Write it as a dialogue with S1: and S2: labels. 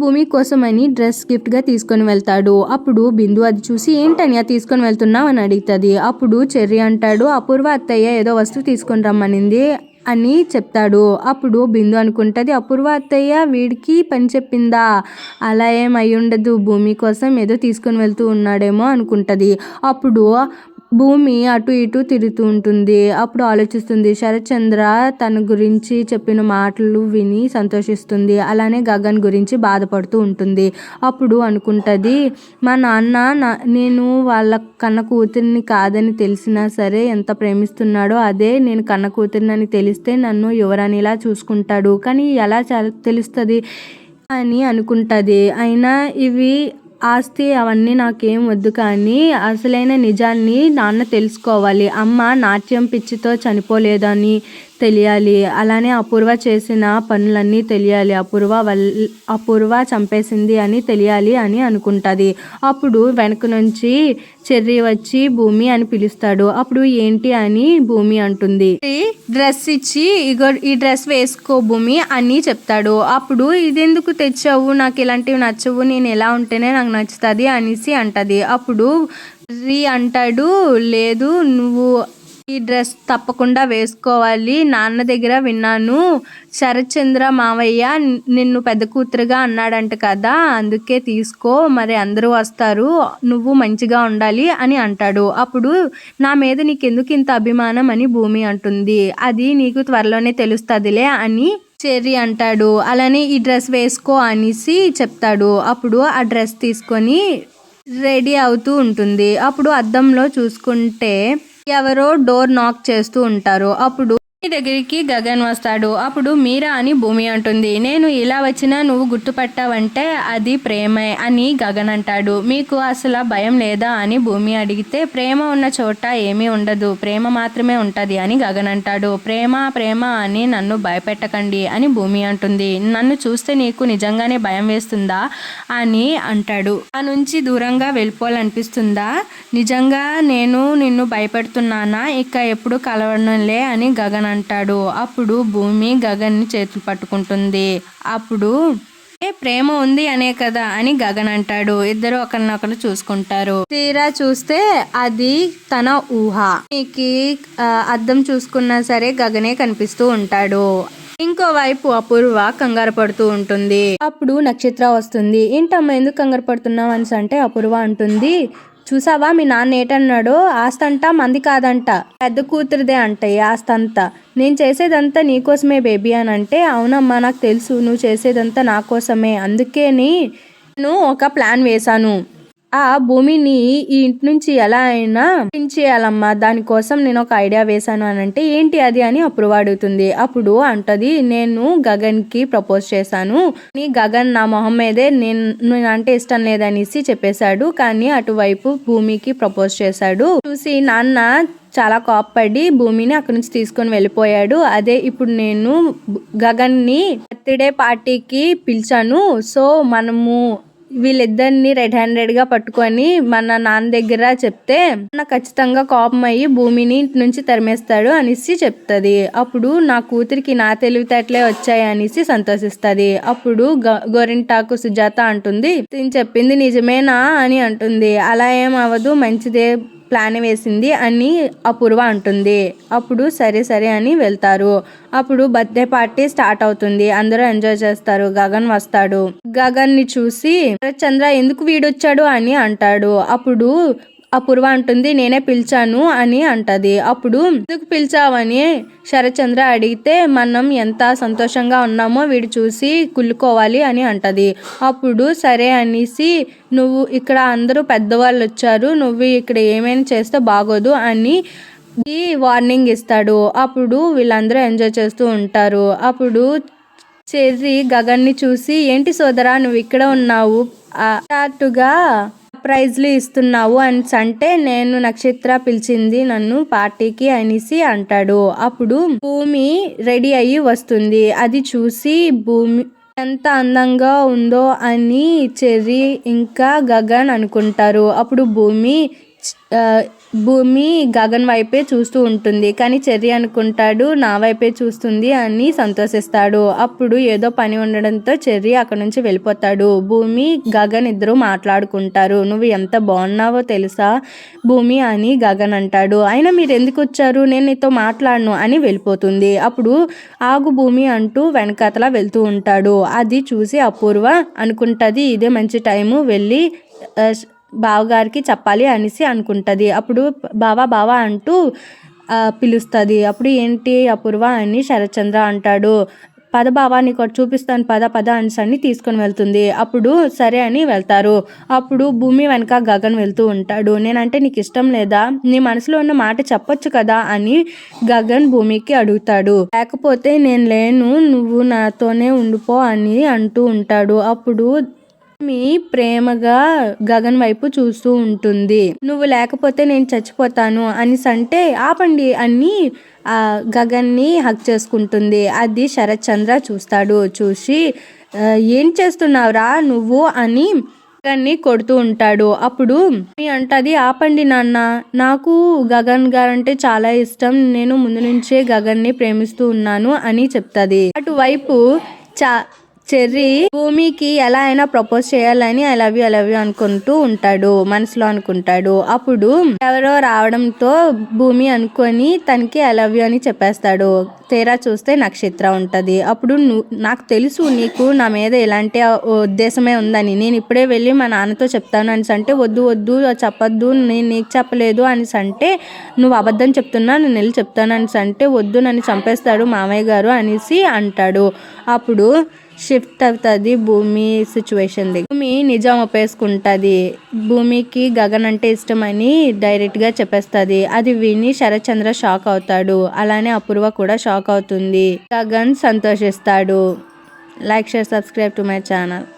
S1: భూమి కోసమని డ్రెస్ గిఫ్ట్గా తీసుకొని వెళ్తాడు. అప్పుడు బిందు అది చూసి ఏంటని తీసుకొని వెళ్తున్నావు అని అడుగుతుంది. అప్పుడు చెర్రీ అంటాడు అపూర్వ అత్తయ్య ఏదో వస్తువు తీసుకొని రమ్మనింది అని చెప్తాడు. అప్పుడు బిందు అనుకుంటుంది అపూర్వ అత్తయ్య వీడికి పని చెప్పిందా, అలా ఏం అయి ఉండదు, భూమి కోసం ఏదో తీసుకొని వెళ్తూ ఉన్నాడేమో అనుకుంటుంది. అప్పుడు భూమి అటు ఇటు తిరుగుతూ ఉంటుంది. అప్పుడు ఆలోచిస్తుంది. శరత్చంద్ర తన గురించి చెప్పిన మాటలు విని సంతోషిస్తుంది. అలానే గగన్ గురించి బాధపడుతూ ఉంటుంది. అప్పుడు అనుకుంటుంది మా నాన్న నేను వాళ్ళ కన్న కూతురిని కాదని తెలిసినా సరే ఎంత ప్రేమిస్తున్నాడో అదే నేను కన్న కూతురిని తెలిస్తే నన్ను యువరాణిలా చూసుకుంటాడు, కానీ ఎలా తెలుస్తుంది అని అనుకుంటుంది. అయినా ఇవి ఆస్తి అవన్నీ నాకేం వద్దు, కానీ అసలైన నిజాన్ని నాన్న తెలుసుకోవాలి. అమ్మ నాట్యం పిచ్చితో చనిపోలేదని తెలియాలి, అలానే అపూర్వ చేసిన పనులన్నీ తెలియాలి, అపూర్వ చంపేసింది అని తెలియాలి అని అనుకుంటుంది. అప్పుడు వెనక నుంచి చెర్రీ వచ్చి భూమి అని పిలుస్తాడు. అప్పుడు ఏంటి అని భూమి అంటుంది. డ్రెస్ ఇచ్చి ఇగో ఈ డ్రెస్ వేసుకో భూమి అని చెప్తాడు. అప్పుడు ఇదెందుకు తెచ్చావు, నాకు ఇలాంటివి నచ్చవు, నేను ఎలా ఉంటేనే నాకు నచ్చుతుంది అనేసి అంటది. అప్పుడు చెర్రీ అంటాడు లేదు నువ్వు ఈ డ్రెస్ తప్పకుండా వేసుకోవాలి, నాన్న దగ్గర విన్నాను శరత్చంద్ర మావయ్య నిన్ను పెద్ద కూతురుగా అన్నాడంట కదా, అందుకే తీసుకో, మరి అందరూ వస్తారు, నువ్వు మంచిగా ఉండాలి అని అంటాడు. అప్పుడు నా మీద నీకెందుకు ఇంత అభిమానం అని భూమి అంటుంది. అది నీకు త్వరలోనే తెలుస్తుందిలే అని చెర్రీ అంటాడు. అలానే ఈ డ్రెస్ వేసుకో అనేసి చెప్తాడు. అప్పుడు ఆ డ్రెస్ తీసుకొని రెడీ అవుతూ ఉంటుంది. అప్పుడు అద్దంలో చూసుకుంటే ఎవరో డోర్ నాక్ చేస్తూ ఉంటారు. అప్పుడు దగ్గరికి గగన్ వస్తాడు. అప్పుడు మీరా అని భూమి అంటుంది. నేను ఇలా వచ్చినా నువ్వు గుర్తుపట్టావంటే అది ప్రేమే అని గగన్ అంటాడు. మీకు అసలు భయం లేదా అని భూమి అడిగితే ప్రేమ ఉన్న చోట ఏమీ ఉండదు, ప్రేమ మాత్రమే ఉంటుంది అని గగన్ అంటాడు. ప్రేమ ప్రేమ అని నన్ను భయపెట్టకండి అని భూమి అంటుంది. నన్ను చూస్తే నీకు నిజంగానే భయం వేస్తుందా అని అంటాడు. ఆ నుంచి దూరంగా వెళ్ళిపోవాలనిపిస్తుందా, నిజంగా నేను నిన్ను భయపెడుతున్నానా, ఇక ఎప్పుడు కలవడంలే అని గగన్ అంటాడు. అప్పుడు భూమి గగన్ని చేతులు పట్టుకుంటుంది. అప్పుడు ప్రేమ ఉంది అనే కదా అని గగన్ అంటాడు. ఇద్దరు ఒకరినొకరు చూసుకుంటారు. తీరా చూస్తే అది తన ఊహ. అద్దం చూసుకున్నా సరే గగనే కనిపిస్తూ ఉంటాడు. ఇంకోవైపు అపూర్వ కంగారు పడుతూ ఉంటుంది. అప్పుడు నక్షత్ర వస్తుంది. ఏంటమ్మా ఎందుకు కంగారు పడుతున్నావు అని అంటే అపూర్వ అంటుంది చూసావా మీ నాన్న ఏటన్నాడో, ఆస్తంటా మంది కాదంట, పెద్ద కూతురిదే అంట ఈ ఆస్తంతా, నేను చేసేదంతా నీకోసమే బేబీ అని అంటే అవునమ్మా నాకు తెలుసు నువ్వు చేసేదంతా నా కోసమే, అందుకే నేను ఒక ప్లాన్ వేశాను, ఆ భూమిని ఈ ఇంటి నుంచి ఎలా అయినా చేయాలమ్మా, దానికోసం నేను ఒక ఐడియా వేశాను అని అంటే ఏంటి అది అని అపూర్వ అడుగుతుంది. అప్పుడు అంటది నేను గగన్ కి ప్రపోజ్ చేశాను, గగన్ నా మొహం మీదే నేను అంటే ఇష్టం లేదనేసి చెప్పేశాడు, కానీ అటువైపు భూమికి ప్రపోజ్ చేశాడు. చూసి నాన్న చాలా కోప్పడి భూమిని అక్కడి నుంచి తీసుకొని వెళ్ళిపోయాడు. అదే ఇప్పుడు నేను గగన్ని బర్త్డే పార్టీకి పిలిచాను, సో మనము వీళ్ళిద్దరిని రెడ్ హ్యాండెడ్గా పట్టుకొని మన నాన్న దగ్గర చెప్తే ఖచ్చితంగా కోపం అయ్యి భూమిని ఇంటి నుంచి తరిమేస్తాడు అనేసి చెప్తుంది. అప్పుడు నా కూతురికి నా తెలివితేటలే వచ్చాయి అనేసి సంతోషిస్తుంది. అప్పుడు గోరింటాకు సుజాత అంటుంది నేను చెప్పింది నిజమేనా అని అంటుంది. అలా ఏం అవ్వదు, మంచిదే ప్లాన్ వేసింది అని అపూర్వ అంటుంది. అప్పుడు సరే సరే అని వెళ్తారు. అప్పుడు బర్త్డే పార్టీ స్టార్ట్ అవుతుంది. అందరూ ఎంజాయ్ చేస్తారు. గగన్ వస్తాడు. గగన్ ని చూసి చంద్ర ఎందుకు వీడొచ్చాడు అని అంటాడు. అప్పుడు అపూర్వ అంటుంది నేనే పిలిచాను అని అంటది. అప్పుడు ఎందుకు పిలిచావని శరత్చంద్ర అడిగితే మనం ఎంత సంతోషంగా ఉన్నామో వీడు చూసి కుళ్ళుకోవాలి అని అంటది. అప్పుడు సరే అనేసి నువ్వు ఇక్కడ అందరూ పెద్దవాళ్ళు వచ్చారు, నువ్వు ఇక్కడ ఏమైనా చేస్తే బాగోదు అని వార్నింగ్ ఇస్తాడు. అప్పుడు వీళ్ళందరూ ఎంజాయ్ చేస్తూ ఉంటారు. అప్పుడు చెర్రీ గగన్ని చూసి ఏంటి సోదరా నువ్వు ఇక్కడ ఉన్నావు, అటుగా ప్రైజ్లు ఇస్తున్నావు అని అంటే నేను నక్షత్ర పిలిచింది నన్ను పార్టీకి అనేసి అంటాడు. అప్పుడు భూమి రెడీ అయ్యి వస్తుంది. అది చూసి భూమి ఎంత అందంగా ఉందో అని చెర్రీ ఇంకా గగన్ అనుకుంటారు. అప్పుడు భూమి ఆ, భూమి గగన్ వైపే చూస్తూ ఉంటుంది. కానీ చెర్రీ అనుకుంటాడు నా వైపే చూస్తుంది అని సంతోషిస్తాడు. అప్పుడు ఏదో పని ఉండడంతో చెర్రీ అక్కడ నుంచి వెళ్ళిపోతాడు. భూమి గగన్ ఇద్దరు మాట్లాడుకుంటారు. నువ్వు ఎంత బాగున్నావో తెలుసా భూమి అని గగన్ అంటాడు. అయినా మీరు ఎందుకు వచ్చారు, నేను నీతో మాట్లాడను అని వెళ్ళిపోతుంది. అప్పుడు ఆగు భూమి అంటూ వెనకాతలా వెళ్తూ ఉంటాడు. అది చూసి అపూర్వ అనుకుంటుంది ఇదే మంచి టైము వెళ్ళి బావగారికి చెప్పాలి అనేసి అనుకుంటుంది. అప్పుడు బావా అంటూ పిలుస్తుంది. అప్పుడు ఏంటి అపూర్వ అని శరత్చంద్ర అంటాడు. పద బావా నీకు చూపిస్తాను పద అని తీసుకొని వెళ్తుంది. అప్పుడు సరే అని వెళ్తారు. అప్పుడు భూమి వెనక గగన్ వెళ్తూ ఉంటాడు. నేనంటే నీకు ఇష్టం లేదా, నీ మనసులో ఉన్న మాట చెప్పొచ్చు కదా అని గగన్ భూమికి అడుగుతాడు. లేకపోతే నేను లేను, నువ్వు నాతోనే ఉండిపో అని అంటూ ఉంటాడు. అప్పుడు మీ ప్రేమగా గగన్ వైపు చూస్తూ ఉంటుంది. నువ్వు లేకపోతే నేను చచ్చిపోతాను అనేసి అంటే ఆపండి అని గగన్ని హక్ చేసుకుంటుంది. అది శరత్ చంద్ర చూస్తాడు. చూసి ఏం చేస్తున్నావురా నువ్వు అని గగన్ని కొడుతూ ఉంటాడు. అప్పుడు అంటది ఆపండి నాన్న, నాకు గగన్ గారంటే చాలా ఇష్టం, నేను ముందు నుంచే గగన్ని ప్రేమిస్తూ ఉన్నాను అని చెప్తుంది. అటువైపు చెర్రీ భూమికి ఎలా అయినా ప్రపోజ్ చేయాలని ఐ లవ్ యూ అనుకుంటూ ఉంటాడు, మనసులో అనుకుంటాడు. అప్పుడు ఎవరో రావడంతో భూమి అనుకొని తనకి ఐ లవ్ యూ అని చెప్పేస్తాడు. తీరా చూస్తే నక్షత్ర ఉంటది. అప్పుడు నాకు తెలుసు నీకు నా మీద ఇలాంటి ఉద్దేశమే ఉందని, నేను ఇప్పుడే వెళ్ళి మా నాన్నతో చెప్తాను అనేసి అంటే వద్దు చెప్పొద్దు, నేను నీకు చెప్పలేదు అనేసి అంటే నువ్వు అబద్ధం చెప్తున్నా, నేను వెళ్ళి చెప్తాను అనేసి అంటే వద్దు నన్ను చంపేస్తాడు మామయ్య గారు అనేసి అంటాడు. అప్పుడు షిఫ్ట్ అవుతుంది భూమి సిచ్యువేషన్ దగ్గర. భూమి నిజం ఒప్పేసుకుంటుంది. భూమికి గగన్ అంటే ఇష్టమని డైరెక్ట్గా చెప్పేస్తుంది. అది విని శరత్ చంద్ర షాక్ అవుతాడు. అలానే అపూర్వ కూడా షాక్ అవుతుంది. గగన్ సంతోషిస్తాడు. Like share subscribe to my channel.